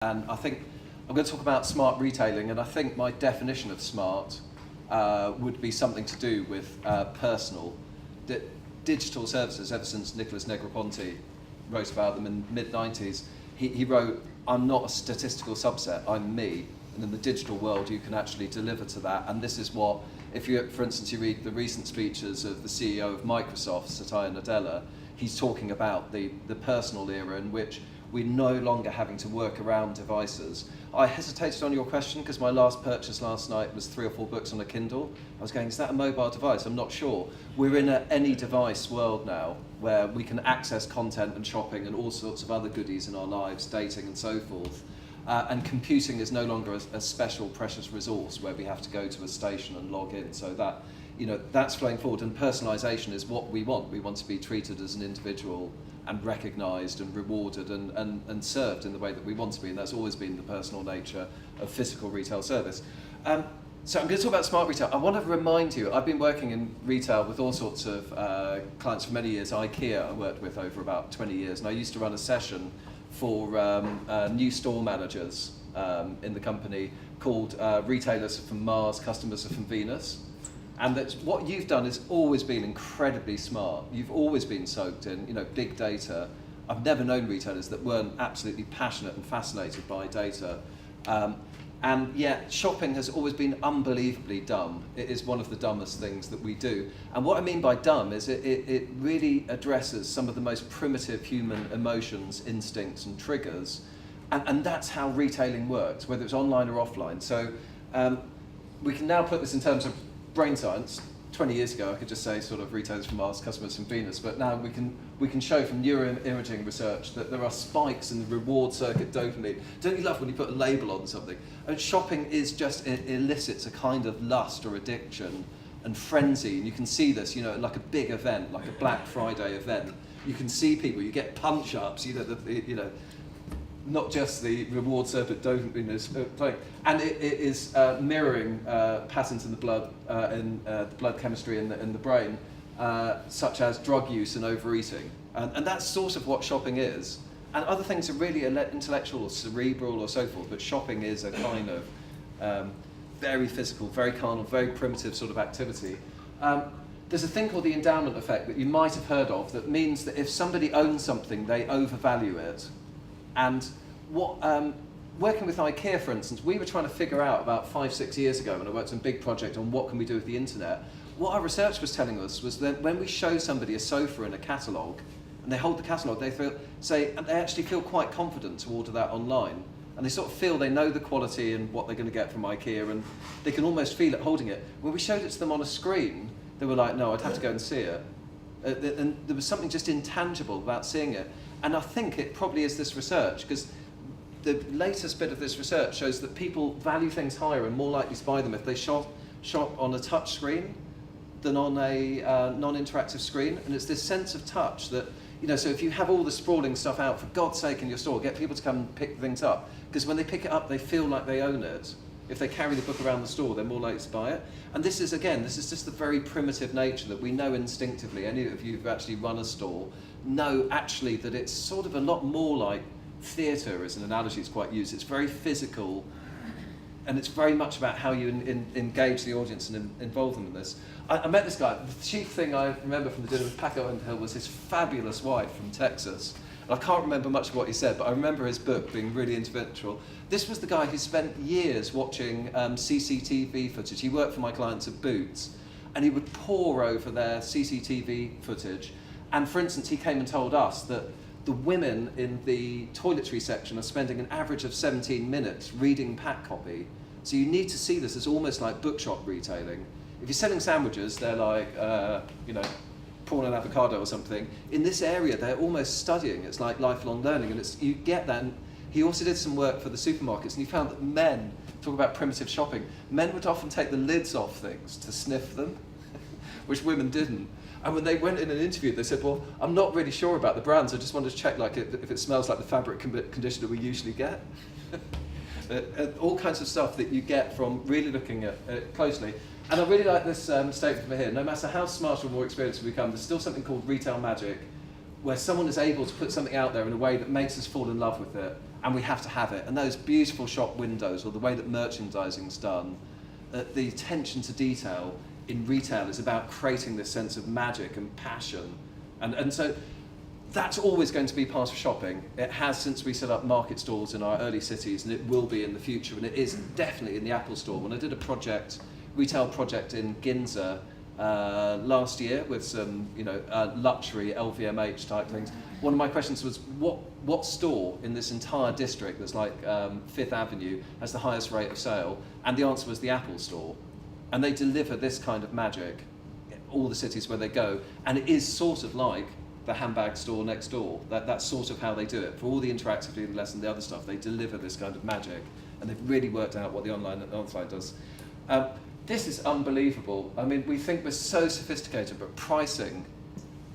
And I think I'm going to talk about smart retailing, and I think my definition of smart would be something to do with personal. Digital services, ever since Nicholas Negroponte wrote about them in the mid-90s, he wrote, I'm not a statistical subset, I'm me. And in the digital world, you can actually deliver to that. And this is what, if you, for instance, you read the recent speeches of the CEO of Microsoft, Satya Nadella, he's talking about the personal era in which we're no longer having to work around devices. I hesitated on your question because my last purchase last night was 3 or 4 books on a Kindle. I was going, is that a mobile device? I'm not sure. We're in an any device world now where we can access content and shopping and all sorts of other goodies in our lives, dating and so forth. And computing is no longer a special precious resource where we have to go to a station and log in. So that, that's flowing forward, and personalisation is what we want. We want to be treated as an individual and recognised and rewarded and served in the way that we want to be, and that's always been the personal nature of physical retail service. So I'm going to talk about smart retail. I want to remind you, I've been working in retail with all sorts of clients for many years. IKEA I worked with over about 20 years, and I used to run a session for new store managers in the company called Retailers are from Mars, Customers are from Venus. And that what you've done has always been incredibly smart. You've always been soaked in, big data. I've never known retailers that weren't absolutely passionate and fascinated by data. And yet shopping has always been unbelievably dumb. It is one of the dumbest things that we do. And what I mean by dumb is it really addresses some of the most primitive human emotions, instincts and triggers. And that's how retailing works, whether it's online or offline. So we can now put this in terms of brain science. 20 years ago I could just say sort of retailers from Mars, customers from Venus, but now we can show from neuroimaging research that there are spikes in the reward circuit dopamine. Don't you love when you put a label on something? And shopping is just, it elicits a kind of lust or addiction and frenzy, and you can see this, like a big event, like a Black Friday event. You can see people, you get punch-ups, not just the reward circuit dopamine is playing, and it is mirroring patterns in the blood, the blood chemistry in the brain, such as drug use and overeating, and that's sort of what shopping is. And other things are really intellectual or cerebral or so forth, but shopping is a kind of very physical, very carnal, very primitive sort of activity. There's a thing called the endowment effect that you might have heard of that means that if somebody owns something, they overvalue it. And what, working with IKEA, for instance, we were trying to figure out about 5-6 years ago when I worked on a big project on what can we do with the internet. What our research was telling us was that when we show somebody a sofa in a catalogue, and they hold the catalogue, they actually feel quite confident to order that online. And they sort of feel they know the quality and what they're going to get from IKEA, and they can almost feel it holding it. When we showed it to them on a screen, they were like, no, I'd have to go and see it. And there was something just intangible about seeing it. And I think it probably is this research, because the latest bit of this research shows that people value things higher and more likely to buy them if they shop on a touch screen than on a non-interactive screen. And it's this sense of touch that, so if you have all the sprawling stuff out, for God's sake, in your store, get people to come and pick things up. Because when they pick it up, they feel like they own it. If they carry the book around the store, they're more likely to buy it. And this is just the very primitive nature that we know instinctively. Any of you who've actually run a store know actually that it's sort of a lot more like theatre, as an analogy that's quite used. It's very physical, and it's very much about how you engage the audience and involve them in this. I met this guy. The chief thing I remember from the dinner with Paco and Hill was his fabulous wife from Texas. I can't remember much of what he said, but I remember his book being really influential. This was the guy who spent years watching CCTV footage. He worked for my clients at Boots, and he would pore over their CCTV footage. And for instance, he came and told us that the women in the toiletry section are spending an average of 17 minutes reading pack copy. So you need to see this as almost like bookshop retailing. If you're selling sandwiches, they're like, prawn and avocado or something. In this area, they're almost studying. It's like lifelong learning, and you get that. And he also did some work for the supermarkets, and he found that men, talk about primitive shopping, men would often take the lids off things to sniff them, which women didn't. And when they went in an interview, they said, well, I'm not really sure about the brands. I just wanted to check if it smells like the fabric conditioner we usually get. All kinds of stuff that you get from really looking at it closely. And I really like this statement from here. No matter how smart or more experienced we become, there's still something called retail magic, where someone is able to put something out there in a way that makes us fall in love with it. and we have to have it. And those beautiful shop windows, or the way that merchandising's done, the attention to detail in retail is about creating this sense of magic and passion. And so that's always going to be part of shopping. It has since we set up market stalls in our early cities, and it will be in the future, and it is definitely in the Apple Store. When I did a retail project in Ginza last year with some luxury LVMH type things, one of my questions was, what store in this entire district that's like Fifth Avenue has the highest rate of sale? And the answer was the Apple Store. And they deliver this kind of magic in all the cities where they go, and it is sort of like the handbag store next door. That's sort of how they do it. For all the interactivity and less and the other stuff, they deliver this kind of magic, and they've really worked out what the online does. This is unbelievable. I mean, we think we're so sophisticated, but pricing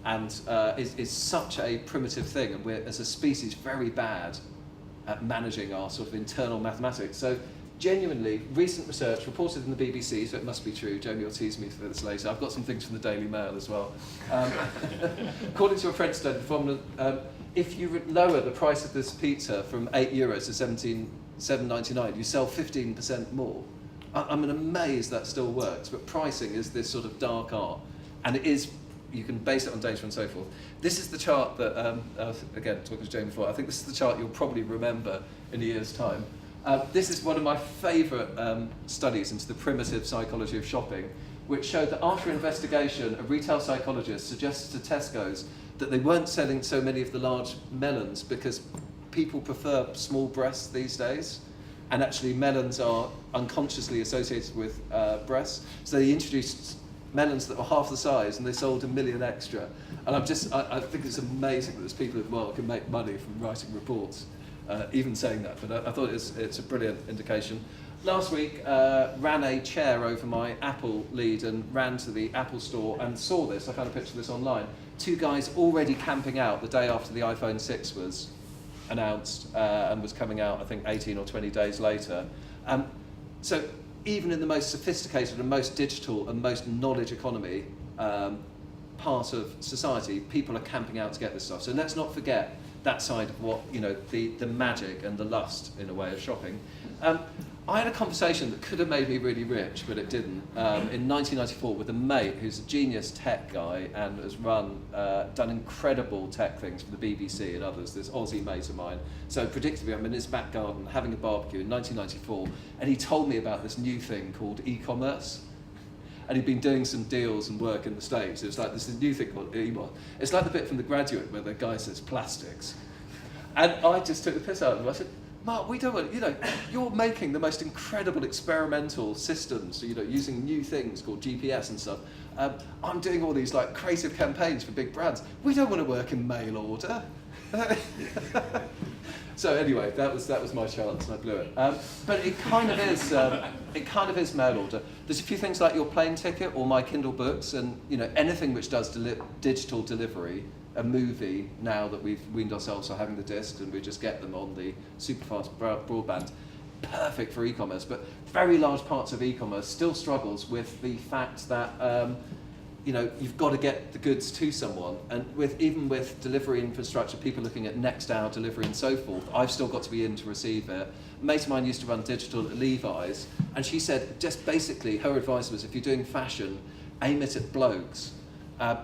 is such a primitive thing, and we're, as a species, very bad at managing our sort of internal mathematics. So genuinely, recent research reported in the BBC, so it must be true. Jamie will tease me for this later. I've got some things from the Daily Mail as well. According to a French study, if you lower the price of this pizza from €8 to $7.99, you sell 15% more. I'm amazed that still works, but pricing is this sort of dark art, and it is. You can base it on data and so forth. This is the chart that, again, talking to Jamie before, I think this is the chart you'll probably remember in a year's time. This is one of my favourite studies into the primitive psychology of shopping, which showed that after investigation, a retail psychologist suggested to Tesco's that they weren't selling so many of the large melons because people prefer small breasts these days, and actually melons are unconsciously associated with breasts. So they introduced melons that were half the size, and they sold 1 million extra. And I think it's amazing that there's people in the world can make money from writing reports. Even saying that, but I thought it's a brilliant indication. Last week, ran a chair over my Apple lead and ran to the Apple Store and saw this. I found a picture of this online. 2 guys already camping out the day after the iPhone 6 was announced and was coming out, I think, 18 or 20 days later. So even in the most sophisticated and most digital and most knowledge economy part of society, people are camping out to get this stuff. So let's not forget that side of what, the magic and the lust, in a way, of shopping. I had a conversation that could have made me really rich, but it didn't, in 1994 with a mate who's a genius tech guy and has done incredible tech things for the BBC and others, this Aussie mate of mine. So predictably, I'm in his back garden having a barbecue in 1994, and he told me about this new thing called e-commerce. And he'd been doing some deals and work in the States. It was like this new thing called e-commerce. It's like the bit from The Graduate where the guy says plastics. And I just took the piss out of him. I said, Mark, we don't want, you're making the most incredible experimental systems, using new things called GPS and stuff. I'm doing all these like creative campaigns for big brands. We don't want to work in mail order. So anyway, that was my chance, and I blew it. But it kind of is mail order. There's a few things like your plane ticket or my Kindle books, and anything which does digital delivery. A movie now that we've weaned ourselves on having the discs, and we just get them on the super fast broadband. Perfect for e-commerce, but very large parts of e-commerce still struggles with the fact that you've got to get the goods to someone, and even with delivery infrastructure, people looking at next hour delivery and so forth, I've still got to be in to receive it. A mate of mine used to run digital at Levi's, and she said just basically her advice was, if you're doing fashion, aim it at blokes.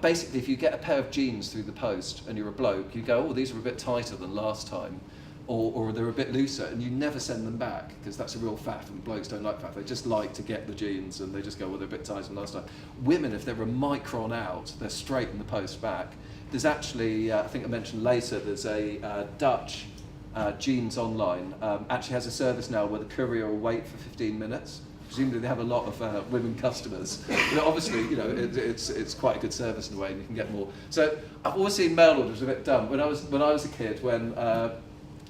Basically, if you get a pair of jeans through the post and you're a bloke, you go, oh, these are a bit tighter than last time, or they're a bit looser, and you never send them back, because that's a real faff, and blokes don't like faff. They just like to get the jeans, and they just go, well, they're a bit tighter than last time. Women, if they're a micron out, they're straight in the post back. There's actually, I think I mentioned later, there's a Dutch jeans online, actually has a service now where the courier will wait for 15 minutes. Presumably they have a lot of women customers. Obviously, it's quite a good service in a way, and you can get more. So I've always seen mail orders a bit dumb. When I was a kid, when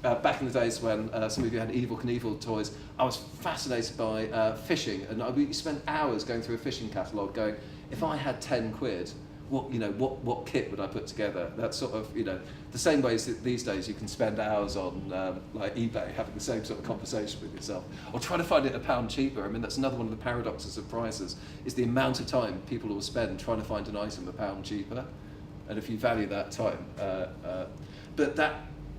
back in the days when some of you had Evel Knievel toys, I was fascinated by fishing, and we spent hours going through a fishing catalogue, going, if I had 10 quid, what kit would I put together? That's sort of, the same ways that these days you can spend hours on like eBay having the same sort of conversation with yourself, or trying to find it £1 cheaper. I mean, that's another one of the paradoxes of prices, is the amount of time people will spend trying to find an item £1 cheaper, and if you value that time. But that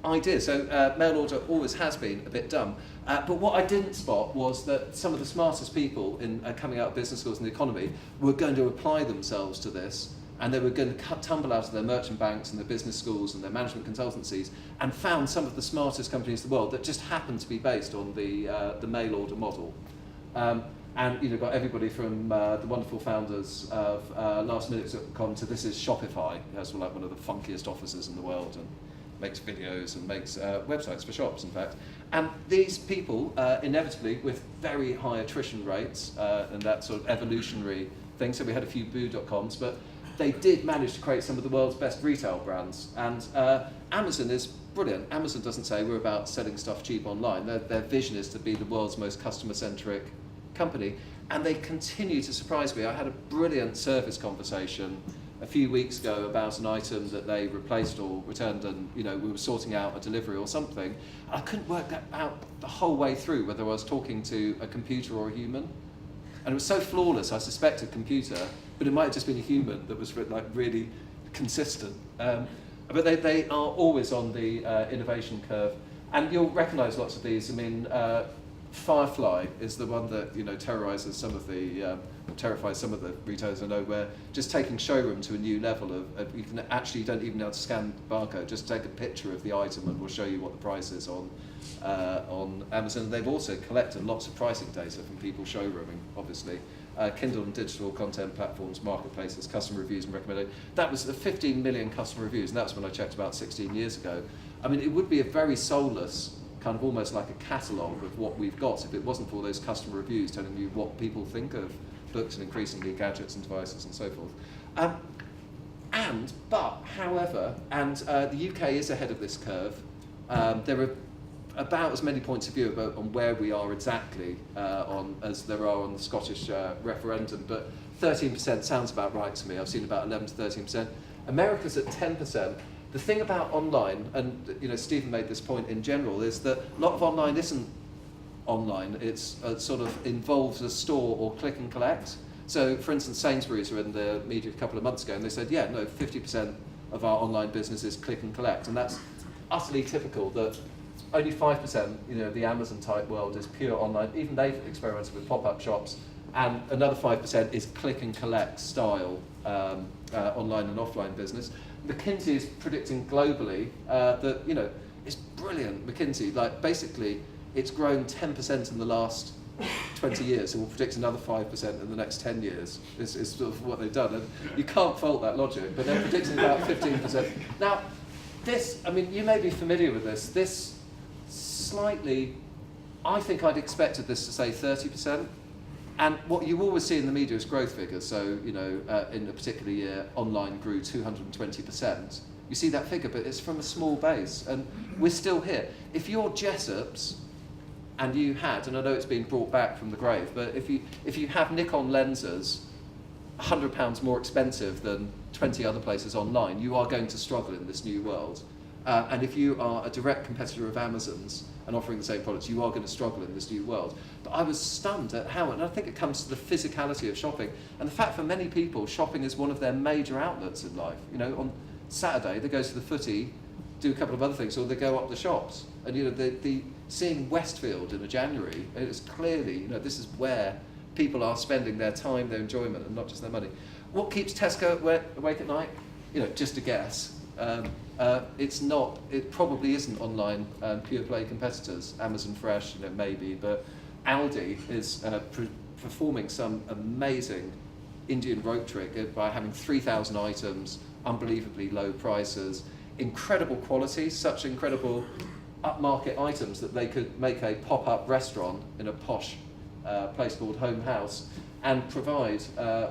idea. So mail order always has been a bit dumb. But what I didn't spot was that some of the smartest people in coming out of business schools in the economy were going to apply themselves to this, and they were going to tumble out of their merchant banks and their business schools and their management consultancies and found some of the smartest companies in the world that just happened to be based on the mail order model. And got everybody from the wonderful founders of lastminute.com to this is Shopify. It has like one of the funkiest offices in the world and makes videos and makes websites for shops, in fact. And these people, inevitably, with very high attrition rates and that sort of evolutionary thing, so we had a few boo.coms, but they did manage to create some of the world's best retail brands. And Amazon is brilliant. Amazon doesn't say we're about selling stuff cheap online. Their vision is to be the world's most customer-centric company, and they continue to surprise me. I had a brilliant service conversation a few weeks ago about an item that they replaced or returned, and we were sorting out a delivery or something. I couldn't work that out the whole way through whether I was talking to a computer or a human, and it was so flawless. I suspected computer, but it might have just been a human that was like really consistent. But they are always on the innovation curve, and you'll recognise lots of these. I mean, Firefly is the one that terrorizes some of the terrifies some of the retailers I know, where just taking showroom to a new level of you can actually, you don't even know how to scan the barcode, just take a picture of the item and we'll show you what the price is on Amazon. They've also collected lots of pricing data from people showrooming, obviously. Kindle and digital content platforms, marketplaces, customer reviews and recommendations. That was the 15 million customer reviews, and that was when I checked about 16 years ago. I mean, it would be a very soulless, kind of almost like a catalogue of what we've got if it wasn't for those customer reviews telling you what people think of books and increasingly gadgets and devices and so forth. However, the UK is ahead of this curve. There are about as many points of view on where we are exactly as there are on the Scottish referendum, but 13% sounds about right to me. I've seen about 11 to 13%. America's at 10%. The thing about online, and Stephen made this point in general, is that a lot of online isn't online. It's sort of involves a store or click and collect. So, for instance, Sainsbury's were in the media a couple of months ago, and they said, 50% of our online business is click and collect, and that's utterly typical. That only 5%, the Amazon-type world is pure online. Even they've experimented with pop-up shops, and another 5% is click and collect style online and offline business. McKinsey is predicting globally that, it's brilliant. McKinsey, like basically, it's grown 10% in the last 20 years, and will predict another 5% in the next 10 years. Is sort of what they've done, and you can't fault that logic. But they're predicting about 15%. Now, this, I mean, you may be familiar with this. This slightly, I think I'd expected this to say 30%. And what you always see in the media is growth figures. So, in a particular year, online grew 220%. You see that figure, but it's from a small base, and we're still here. If you're Jessop's, and you had, and I know it's been brought back from the grave, but if you have Nikon lenses, £100 more expensive than 20 other places online, you are going to struggle in this new world. And if you are a direct competitor of Amazon's and offering the same products, you are going to struggle in this new world. But I was stunned at how, and I think it comes to the physicality of shopping, and the fact for many people, shopping is one of their major outlets in life. On Saturday, they go to the footy, do a couple of other things, or they go up the shops. And the seeing Westfield in January, it's clearly, this is where people are spending their time, their enjoyment, and not just their money. What keeps Tesco awake at night? Just a guess. It probably isn't online pure play competitors. Amazon Fresh, maybe, but Aldi is performing some amazing Indian rope trick by having 3,000 items, unbelievably low prices, incredible quality, such incredible upmarket items that they could make a pop-up restaurant in a posh place called Home House and provide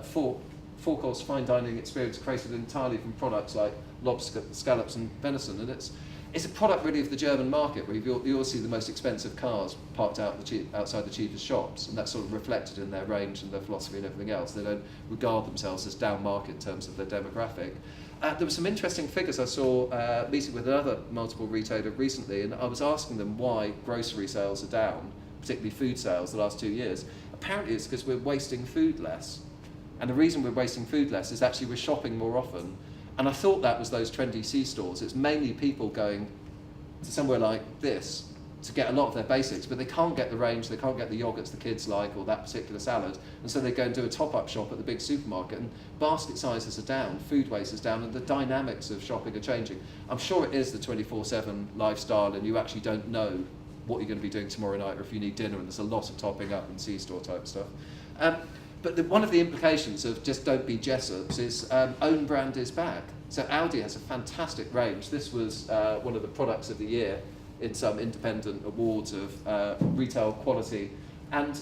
four-course fine dining experience created entirely from products like lobster, scallops and venison. And it's a product really of the German market, where you all see the most expensive cars parked outside the cheapest shops, and that's sort of reflected in their range and their philosophy and everything else. They don't regard themselves as down market in terms of their demographic. There were some interesting figures. I saw meeting with another multiple retailer recently, and I was asking them why grocery sales are down, particularly food sales, the last 2 years. Apparently it's because we're wasting food less. And the reason we're wasting food less is actually we're shopping more often. And I thought that was those trendy C-stores. It's mainly people going to somewhere like this to get a lot of their basics, but they can't get the range, they can't get the yogurts the kids like or that particular salad, and so they go and do a top-up shop at the big supermarket, and basket sizes are down, food waste is down, and the dynamics of shopping are changing. I'm sure it is the 24/7 lifestyle, and you actually don't know what you're going to be doing tomorrow night or if you need dinner, and there's a lot of topping up and C-store type stuff. But one of the implications of just don't be Jessops is own brand is back. So Aldi has a fantastic range. This was one of the products of the year in some independent awards of retail quality and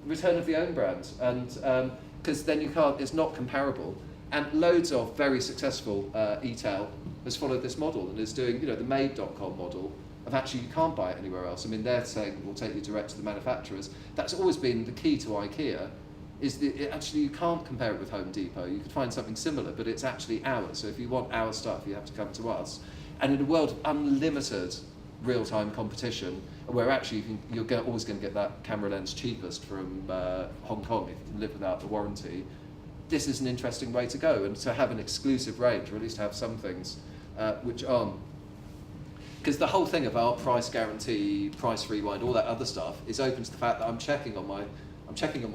return of the own brand. And because then you can't, it's not comparable. And loads of very successful e-tail has followed this model and is doing, you know, the made.com model of actually you can't buy it anywhere else. I mean, they're saying we'll take you direct to the manufacturers. That's always been the key to IKEA, is that actually you can't compare it with Home Depot. You could find something similar, but it's actually ours. So if you want our stuff, you have to come to us. And in a world of unlimited real-time competition, where actually you're always going to get that camera lens cheapest from Hong Kong if you can live without the warranty, this is an interesting way to go, and to have an exclusive range, or at least have some things which aren't. Because the whole thing of our price guarantee, price rewind, all that other stuff is open to the fact that I'm checking on my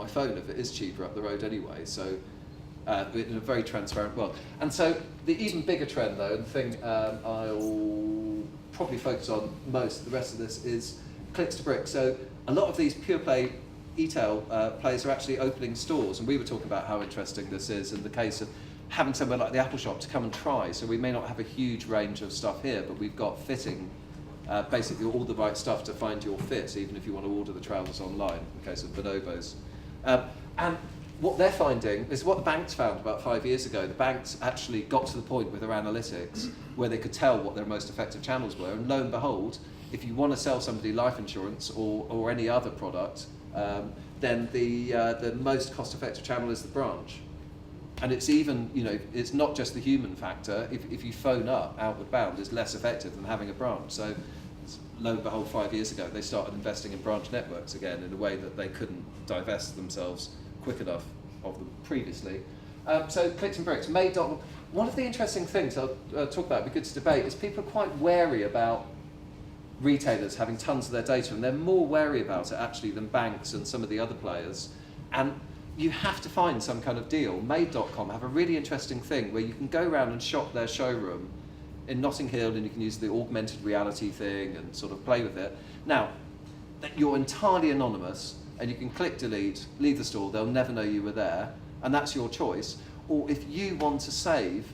phone if it is cheaper up the road anyway. So in a very transparent world. And so the even bigger trend though, and the thing I'll probably focus on most, the rest of this, is clicks to bricks. So a lot of these pure play e-tail players are actually opening stores, and we were talking about how interesting this is in the case of having somewhere like the Apple shop to come and try. So we may not have a huge range of stuff here, but we've got fitting, basically all the right stuff to find your fit, even if you want to order the trousers online, in the case of bonobos. And what they're finding is what the banks found about 5 years ago. The banks actually got to the point with their analytics where they could tell what their most effective channels were, and lo and behold, if you want to sell somebody life insurance or any other product, then the most cost-effective channel is the branch. And it's even, you know, it's not just the human factor. If you phone up outward bound, it's less effective than having a branch. So lo and behold, 5 years ago, they started investing in branch networks again in a way that they couldn't divest themselves quick enough of them previously. So clicks and bricks, made.com. One of the interesting things I'll talk about, it'd be good to debate, is people are quite wary about retailers having tons of their data, and they're more wary about it actually than banks and some of the other players. And you have to find some kind of deal. Made.com have a really interesting thing where you can go around and shop their showroom in Notting Hill, and you can use the augmented reality thing and sort of play with it. Now, you're entirely anonymous, and you can click delete, leave the store, they'll never know you were there, and that's your choice. Or if you want to save,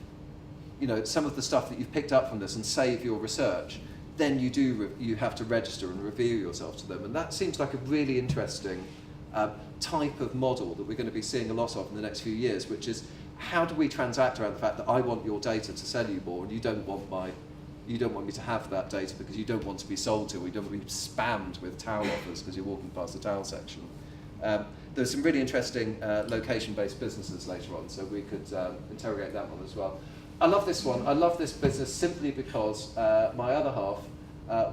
you know, some of the stuff that you've picked up from this and save your research, then you have to register and reveal yourself to them. And that seems like a really interesting type of model that we're going to be seeing a lot of in the next few years, which is how do we transact around the fact that I want your data to sell you more, and you don't want me to have that data because you don't want to be sold to, or you don't want to be spammed with towel offers because you're walking past the towel section. There's some really interesting location-based businesses later on, so we could interrogate that one as well. I love this one. I love this business simply because my other half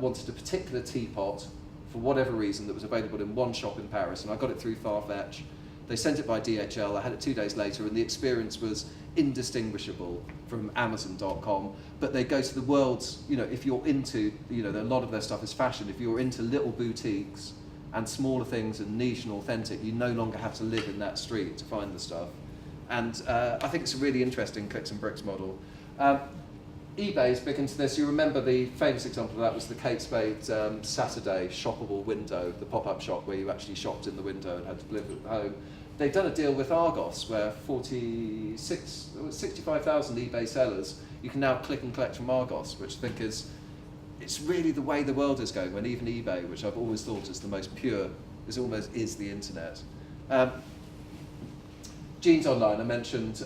wanted a particular teapot for whatever reason that was available in one shop in Paris, and I got it through Farfetch. They sent it by DHL, I had it 2 days later, and the experience was indistinguishable from Amazon.com, but they go to the world's, you know, if you're into, you know, a lot of their stuff is fashion, if you're into little boutiques and smaller things and niche and authentic, you no longer have to live in that street to find the stuff. And I think it's a really interesting clicks and bricks model. eBay is big into this. You remember the famous example of that was the Kate Spade Saturday shoppable window, the pop-up shop where you actually shopped in the window and had to deliver it home. They've done a deal with Argos where 65,000 eBay sellers, you can now click and collect from Argos, which I think it's really the way the world is going, when even eBay, which I've always thought is the most pure, is the internet. Jeans Online, I mentioned,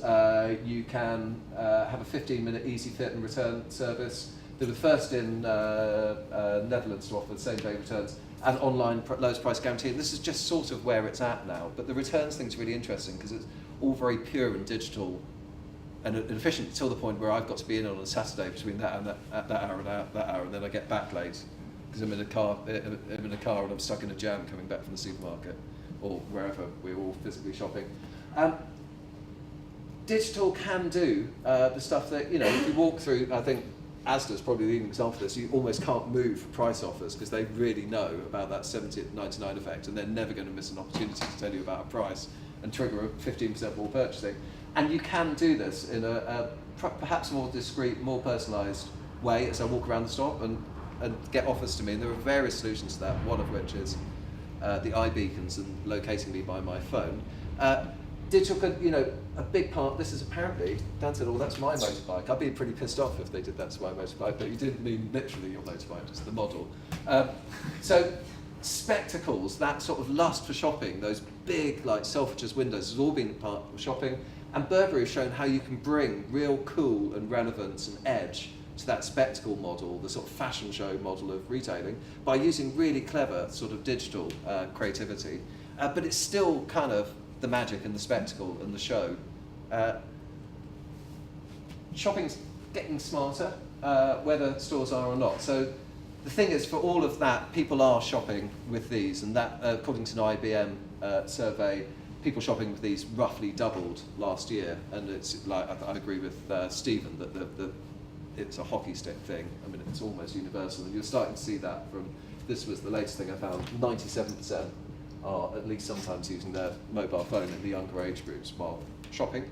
you can have a 15-minute easy fit and return service. They were first in Netherlands to offer same-day returns and online lowest price guarantee. And this is just sort of where it's at now. But the returns thing's really interesting because it's all very pure and digital and efficient till the point where I've got to be in on a Saturday between that and that hour and that hour, and then I get back late because I'm in a car and I'm stuck in a jam coming back from the supermarket or wherever we're all physically shopping. Digital can do the stuff that, you know, if you walk through, I think Asda's probably the leading example of this. You almost can't move for price offers because they really know about that 70-99 effect, and they're never going to miss an opportunity to tell you about a price and trigger a 15% more purchasing. And you can do this in a perhaps more discreet, more personalised way as I walk around the store and get offers to me. And there are various solutions to that, one of which is the iBeacons and locating me by my phone. Digital, a big part, this is apparently, Dan said, oh, that's my motorbike. I'd be pretty pissed off if they did that to my motorbike, but you didn't mean literally your motorbike, just the model. So spectacles, that sort of lust for shopping, those big like Selfridges windows, has all been part of shopping. And Burberry has shown how you can bring real cool and relevance and edge to that spectacle model, the sort of fashion show model of retailing, by using really clever sort of digital creativity. But it's still kind of the magic and the spectacle and the show. Shopping's getting smarter, whether stores are or not. So the thing is, for all of that, people are shopping with these, and that, according to an IBM survey, people shopping with these roughly doubled last year. And it's like, I agree with Stephen that it's a hockey stick thing. I mean, it's almost universal, and you're starting to see that from, this was the latest thing I found, 97% are at least sometimes using their mobile phone in the younger age groups while shopping.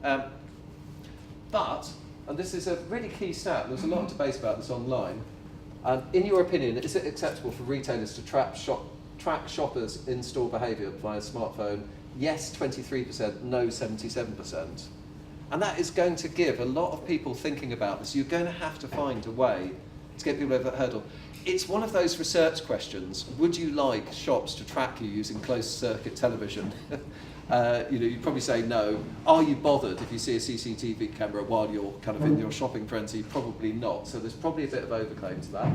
But, and this is a really key stat, there's a lot of debate about this online, in your opinion, is it acceptable for retailers to track shoppers' in-store behaviour via smartphone? Yes, 23%, no, 77%. And that is going to give a lot of people thinking about this. You're going to have to find a way to get people over that hurdle. It's one of those research questions. Would you like shops to track you using closed circuit television? You'd probably say no. Are you bothered if you see a CCTV camera while you're kind of in your shopping frenzy? Probably not. So there's probably a bit of overclaim to that.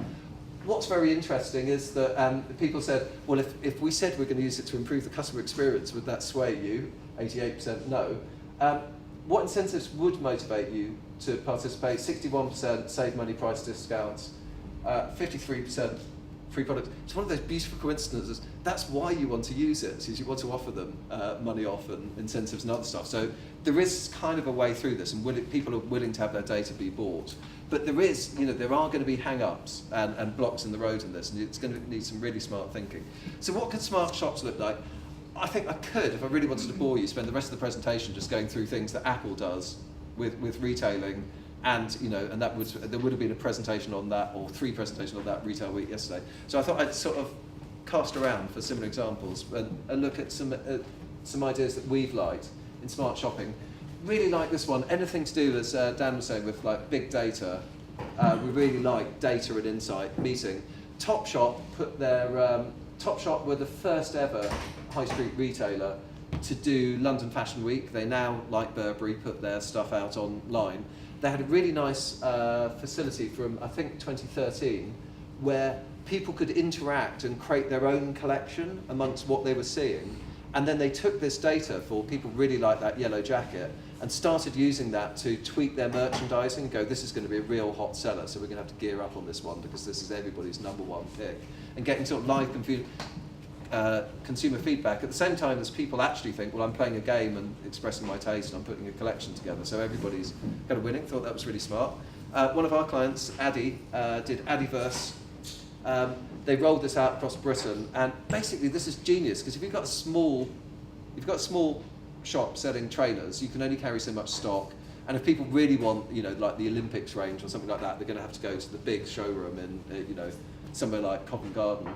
What's very interesting is that people said, well, if we said we're going to use it to improve the customer experience, would that sway you? 88% no. What incentives would motivate you to participate? 61% save money, price discounts. 53% free product. It's one of those beautiful coincidences. That's why you want to use it, is you want to offer them money off and incentives and other stuff. So there is kind of a way through this, and people are willing to have their data be bought. But there is, there are going to be hang-ups and blocks in the road in this, and it's going to need some really smart thinking. So what could smart shops look like? I think I could, if I really wanted to bore you, spend the rest of the presentation just going through things that Apple does with retailing. And there would have been a presentation on that, or 3 presentations on that Retail Week yesterday. So I thought I'd sort of cast around for similar examples and look at some ideas that we've liked in smart shopping. Really like this one. Anything to do, as Dan was saying, with like big data. We really like data and insight meeting. Topshop Topshop were the first ever high street retailer to do London Fashion Week. They now, like Burberry, put their stuff out online. They had a really nice facility from, I think, 2013, where people could interact and create their own collection amongst what they were seeing. And then they took this data for people really like that yellow jacket and started using that to tweak their merchandising and go, this is going to be a real hot seller, so we're going to have to gear up on this one because this is everybody's #1 pick. And getting sort of live consumer feedback at the same time as people actually think, well, I'm playing a game and expressing my taste and I'm putting a collection together, so everybody's kind of winning. Thought that was really smart. One of our clients, Addy, did Addyverse. They rolled this out across Britain, and basically this is genius because if you've got a small shop selling trainers, you can only carry so much stock. And if people really want, like the Olympics range or something like that, they're going to have to go to the big showroom in, somewhere like Covent Garden.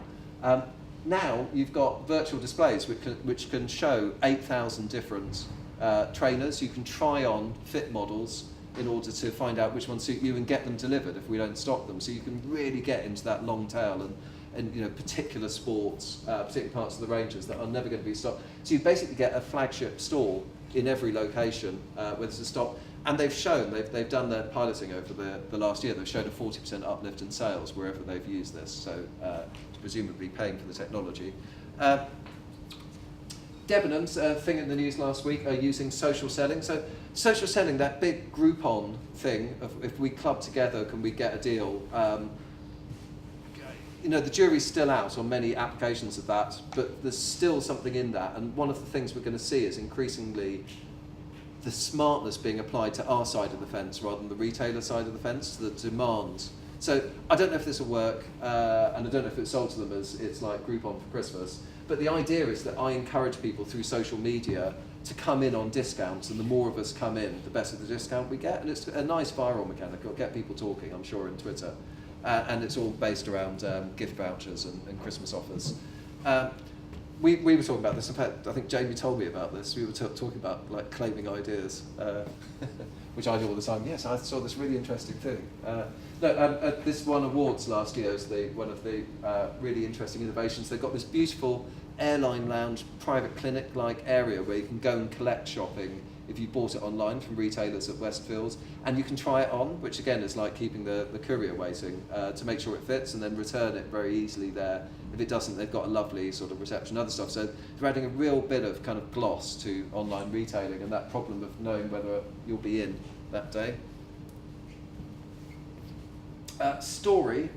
Now you've got virtual displays which can show 8,000 different trainers. You can try on fit models in order to find out which ones suit you and get them delivered if we don't stock them. So you can really get into that long tail and particular sports, particular parts of the ranges that are never going to be stocked. So you basically get a flagship store in every location where there's a stock. And they've shown, they've done their piloting over the last year, they've shown a 40% uplift in sales wherever they've used this, so presumably paying for the technology. Debenhams, a thing in the news last week, are using social selling. So social selling, that big Groupon thing of if we club together, can we get a deal? The jury's still out on many applications of that, but there's still something in that. And one of the things we're going to see is increasingly the smartness being applied to our side of the fence rather than the retailer side of the fence, the demands. So I don't know if this will work, and I don't know if it's sold to them as it's like Groupon for Christmas, but the idea is that I encourage people through social media to come in on discounts, and the more of us come in, the better the discount we get, and it's a nice viral mechanic. It'll get people talking, I'm sure, in Twitter, and it's all based around gift vouchers and Christmas offers. We were talking about this. In fact, I think Jamie told me about this. We were talking about like claiming ideas, which I do all the time. Yes, I saw this really interesting thing. This won awards last year as one of the really interesting innovations. They've got this beautiful airline lounge, private clinic-like area where you can go and collect shopping if you bought it online from retailers at Westfields, and you can try it on, which again is like keeping the courier waiting to make sure it fits, and then return it very easily there. If it doesn't, they've got a lovely sort of reception, other stuff. So they're adding a real bit of kind of gloss to online retailing and that problem of knowing whether you'll be in that day. Story,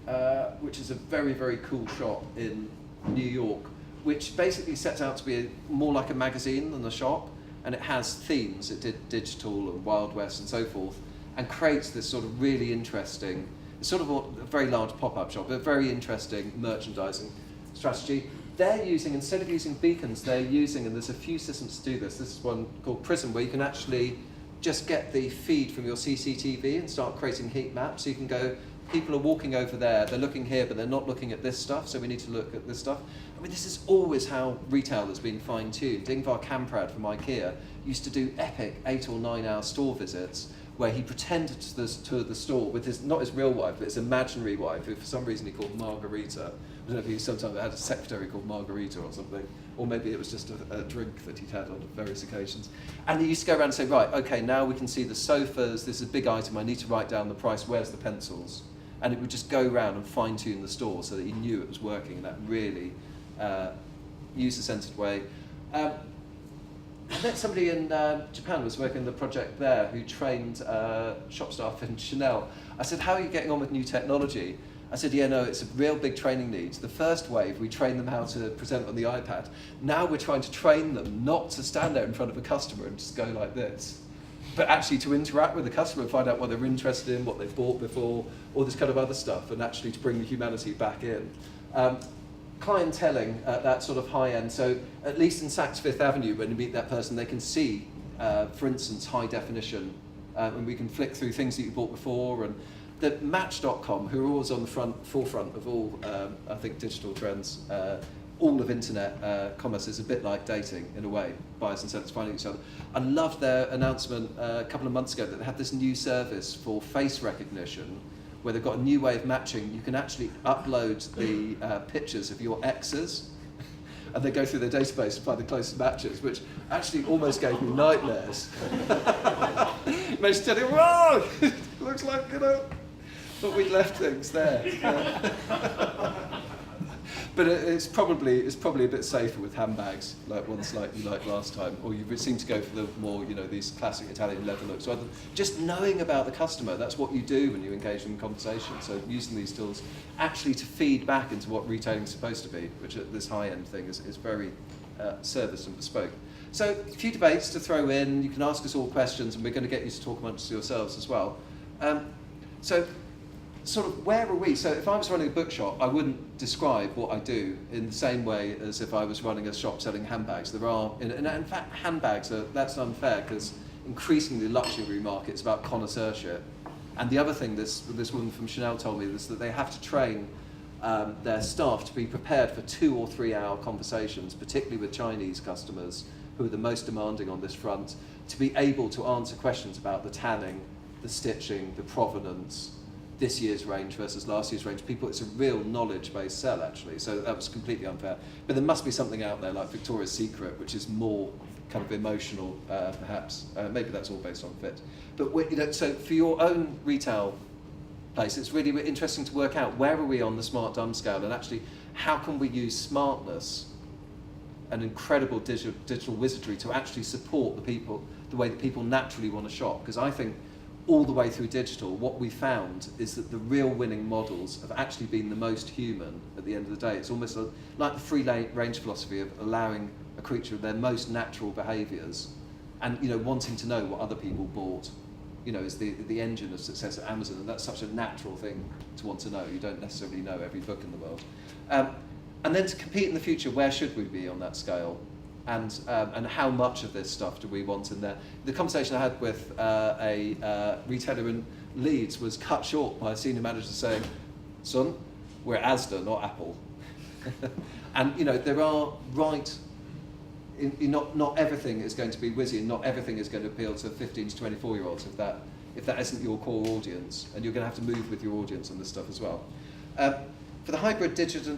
which is a very, very cool shop in New York, which basically sets out to be more like a magazine than a shop, and it has themes. It did digital and Wild West and so forth, and creates this sort of really interesting, sort of a very large pop-up shop, but very interesting merchandising strategy. They're using, instead of using beacons, they're using, and there's a few systems to do this. This is one called Prism, where you can actually just get the feed from your CCTV and start creating heat maps. So you can go, people are walking over there, they're looking here, but they're not looking at this stuff, so we need to look at this stuff. I mean, this is always how retail has been fine-tuned. Ingvar Kamprad from IKEA used to do epic 8 or 9 hour store visits where he pretended to tour the store with his, not his real wife, but his imaginary wife, who for some reason he called Margarita. I don't know if he sometimes had a secretary called Margarita or something, or maybe it was just a drink that he'd had on various occasions. And he used to go around and say, right, okay, now we can see the sofas, this is a big item, I need to write down the price, where's the pencils? And it would just go around and fine-tune the store so that he knew it was working in that really user-centered way. I met somebody in Japan who was working on the project there who trained shop staff in Chanel. I said, how are you getting on with new technology? I said, yeah, no, it's a real big training need. The first wave, we trained them how to present on the iPad. Now we're trying to train them not to stand there in front of a customer and just go like this, but actually to interact with the customer and find out what they're interested in, what they've bought before, all this kind of other stuff, and actually to bring the humanity back in. Clienteling at that sort of high end, so at least in Saks Fifth Avenue, when you meet that person, they can see, for instance, high definition, and we can flick through things that you bought before, and the Match.com, who are always on the forefront of all, I think, digital trends. All of internet commerce is a bit like dating in a way, buyers and sellers finding each other. I loved their announcement a couple of months ago that they had this new service for face recognition, where they've got a new way of matching. You can actually upload the pictures of your exes, and they go through their database and find the closest matches, which actually almost gave me nightmares. Managed to tell you, whoa, it looks like, you know, but we'd left things there. But it's probably a bit safer with handbags, like ones like you liked last time, or you seem to go for the more, you know, these classic Italian leather looks. So just knowing about the customer, that's what you do when you engage in conversation. So using these tools actually to feed back into what retailing is supposed to be, which at this high-end thing is very service and bespoke. So a few debates to throw in. You can ask us all questions, and we're going to get you to talk amongst yourselves as well. So sort of where are we? So if I was running a bookshop, I wouldn't describe what I do in the same way as if I was running a shop selling handbags. There are, in fact, handbags that's unfair because increasingly the luxury market's about connoisseurship. And the other thing this woman from Chanel told me is that they have to train their staff to be prepared for 2 or 3 hour conversations, particularly with Chinese customers who are the most demanding on this front, to be able to answer questions about the tanning, the stitching, the provenance, this year's range versus last year's range. It's a real knowledge-based sell, actually, so that was completely unfair. But there must be something out there like Victoria's Secret, which is more kind of emotional, perhaps. Maybe that's all based on fit. But so for your own retail place, it's really interesting to work out where are we on the smart dumb scale, and actually how can we use smartness and incredible digital wizardry to actually support the people, the way that people naturally want to shop. Because I think all the way through digital, what we found is that the real winning models have actually been the most human at the end of the day. It's almost like the free range philosophy of allowing a creature of their most natural behaviours and wanting to know what other people bought, is the engine of success at Amazon, and that's such a natural thing to want to know. You don't necessarily know every book in the world. And then to compete in the future, where should we be on that scale? And how much of this stuff do we want in there? The conversation I had with a retailer in Leeds was cut short by a senior manager saying, "Son, we're Asda, not Apple." And there are not everything is going to be whizzy, and not everything is going to appeal to 15 to 24-year-olds if that isn't your core audience, and you're going to have to move with your audience on this stuff as well. For the hybrid digital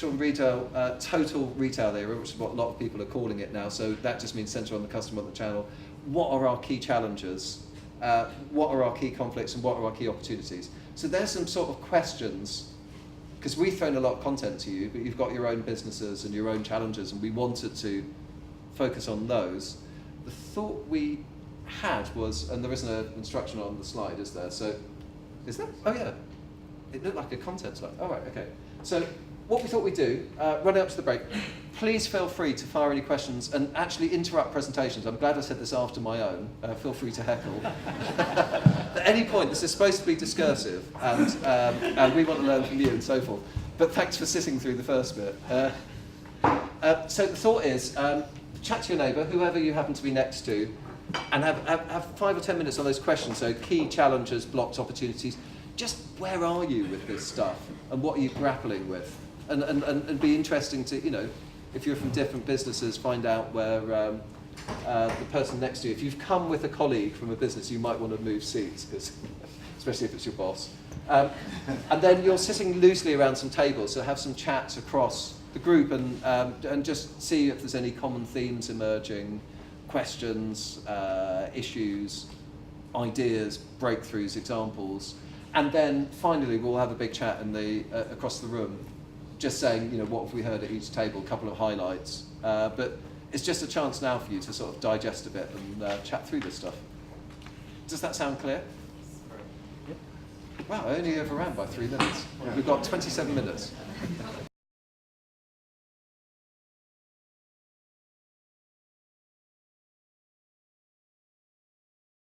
and retail, total retail era, which is what a lot of people are calling it now, so that just means centre on the customer on the channel. What are our key challenges? What are our key conflicts, and what are our key opportunities? So there's some sort of questions, because we've thrown a lot of content to you, but you've got your own businesses and your own challenges, and we wanted to focus on those. The thought we had was, and there isn't an instruction on the slide, is there? So, is there? Oh yeah, it looked like a content slide. All right, okay. So what we thought we'd do, running up to the break, please feel free to fire any questions and actually interrupt presentations. I'm glad I said this after my own. Feel free to heckle. At any point, this is supposed to be discursive, and we want to learn from you and so forth. But thanks for sitting through the first bit. So the thought is, chat to your neighbour, whoever you happen to be next to, and have 5 or 10 minutes on those questions. So key challenges, blocks, opportunities. Just where are you with this stuff, and what are you grappling with? And be interesting to, if you're from different businesses, find out where the person next to you, if you've come with a colleague from a business, you might want to move seats, because especially if it's your boss. And then you're sitting loosely around some tables, so have some chats across the group, and just see if there's any common themes emerging, questions, issues, ideas, breakthroughs, examples. And then finally we'll have a big chat in the across the room, just saying, what have we heard at each table, a couple of highlights. But it's just a chance now for you to sort of digest a bit and chat through this stuff. Does that sound clear? Wow, I only overran by 3 minutes. We've got 27 minutes.